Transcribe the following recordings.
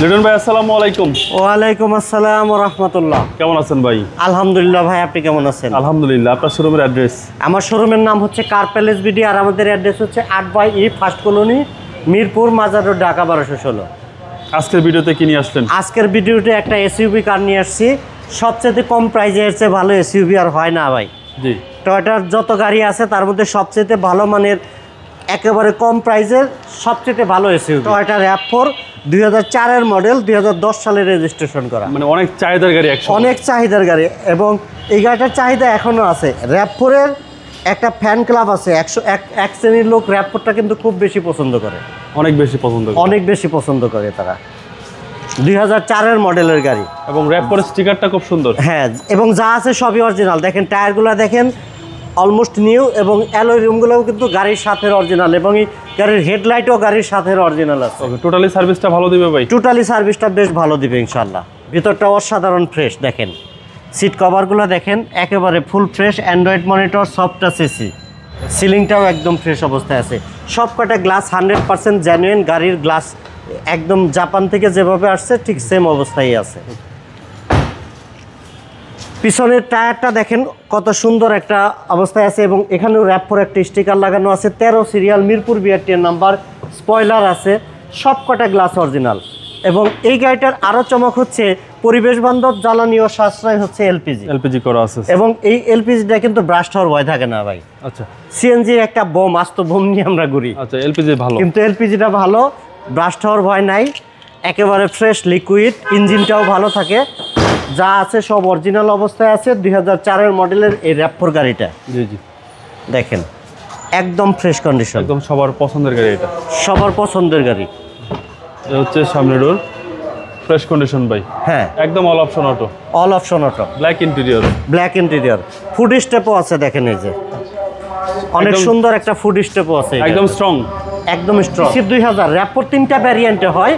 লিটন ভাই আসসালামু আলাইকুম। ওয়ালাইকুম আসসালাম ওয়া রাহমাতুল্লাহ। কেমন আছেন ভাই? আলহামদুলিল্লাহ ভাই, আপনি কেমন আছেন? আলহামদুলিল্লাহ। আপনার শোরুমের অ্যাড্রেস? আমার শোরুমের নাম হচ্ছে কার প্যালেস বিডি, আর আমাদের অ্যাড্রেস হচ্ছে 8/E ফার্স্ট কলোনি, মিরপুর মাজার রোড, ঢাকা 1216। আজকের ভিডিওতে কি নিয়ে আসলেন? আজকের ভিডিওতে একটা এসইউভি কার নিয়ে আসছি। সবচেয়ে কম প্রাইজে এর চেয়ে ভালো এসইউভি আর হয় না ভাই। জি। টয়োটার যত গাড়ি আছে তার মধ্যে সবচেয়ে ভালো মানের, একেবারে কম প্রাইজের সবচেয়ে ভালো এসইউভি টয়োটা RAV4 2004-এর মডেল, 2010 সালে রেজিস্ট্রেশন করা। মানে অনেক চাহিদার গাড়ি, অনেক চাহিদার গাড়ি, এবং এই গাড়িটার চাহিদা এখনও আছে। RAV4-এর একটা ফ্যান ক্লাব আছে, 101 শ্রেণীর লোক RAV4টা কিন্তু খুব বেশি পছন্দ করে, অনেক বেশি পছন্দ করে। অনেক বেশি পছন্দ করে তারা। 2004-এর মডেলের গাড়ি, এবং RAV4 স্টিকারটা খুব সুন্দর। হ্যাঁ, এবং যা আছে সবই অরিজিনাল। দেখেন টায়ারগুলো দেখেন অলমোস্ট নিউ, এবং অ্যালয় রুমগুলোও কিন্তু গাড়ির সাথে অরিজিনাল, এবং এই গাড়ির হেডলাইটও গাড়ির সাথে অরিজিনাল আছে। ওকে, টোটালি সার্ভিসটা ভালো দিবে ভাই? টোটালি সার্ভিসটা বেশ ভালো দিবে ইনশাল্লাহ। ভিতরটা অসাধারণ ফ্রেশ, দেখেন সিট কভারগুলো দেখেন একেবারে full fresh, Android monitor, soft touch AC, সিলিংটাও একদম ফ্রেশ অবস্থায় আছে। সব কটা গ্লাস 100% জেনুইন, গাড়ির গ্লাস একদম জাপান থেকে যেভাবে আসছে ঠিক সেম অবস্থায় আছে। পিছনের টায়ারটা দেখেন কত সুন্দর একটা অবস্থায় আছে, এবং এখানেও RAV4 একটা স্টিকার লাগানো আছে, 13 সিরিয়াল, মিরপুর বিআরটিএর নাম্বার, স্পয়লার আছে, সব কটা গ্লাস অরিজিনাল। এবং এই গাড়িটার আরও চমক হচ্ছে পরিবেশ বান্ধব জ্বালানি ও সাশ্রয় হচ্ছে এলপিজি করা আছে। এবং এই এলপিজিটা কিন্তু ব্রাস্ট হওয়ার ভয় থাকে না ভাই। আচ্ছা, সিএনজির একটা বোম, আস্ত বোম নিয়ে আমরা ঘুরি। আচ্ছা, এলপিজি ভালো, কিন্তু এলপিজিটা ভালো, ব্রাস্ট হওয়ার ভয় নাই, একেবারে ফ্রেশ লিকুইড, ইঞ্জিনটাও ভালো থাকে, যা আছে সব অরিজিনাল অবস্থায় আছে। 2004-এর মডেলের এই RAV4 গাড়িটা জি জি দেখেন একদম ফ্রেশ কন্ডিশন, একদম সবার পছন্দের গাড়ি এটা, সবার পছন্দের গাড়ি। এটা হচ্ছে সামনের ডোর, ফ্রেশ কন্ডিশন ভাই। হ্যাঁ, একদম all option auto, all option auto, black interior, black interior, foot স্টেপও আছে দেখেন, এই যে অনেক সুন্দর একটা ফুড স্টেপও আছে, একদম স্ট্রং, একদম স্ট্রং। 2000 RAV4 তিনটা ভ্যারিয়েন্টে হয়,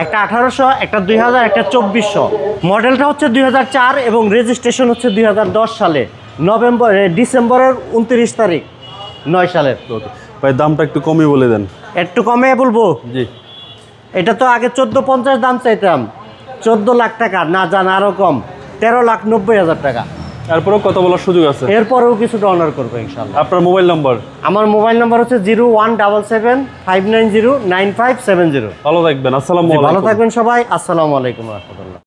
একটা 1800, একটা 2000, একটা 2400। মডেলটা হচ্ছে 2004 এবং রেজিস্ট্রেশন হচ্ছে 2010 সালে, ডিসেম্বরের 29 তারিখ 9 সালের। ভাই দামটা একটু কমই বলে দেন। একটু কমে বলবো? জি। এটা তো আগে 1450 দাম চাইতাম, 14 লাখ টাকা, না জান আরও কম, 13,90,000 টাকা। এরপরেও কত বলার সুযোগ আছে? এরপরেও কিছুটা অনার করবো ইনশাল্লাহ। আপনার মোবাইল নাম্বার? আমার মোবাইল নাম্বার হচ্ছে 01775909570। ভালো থাকবেন, আসসালামু আলাইকুম। ভালো থাকবেন সবাই, আসসালামু আলাইকুম রহমতুল্লাহ।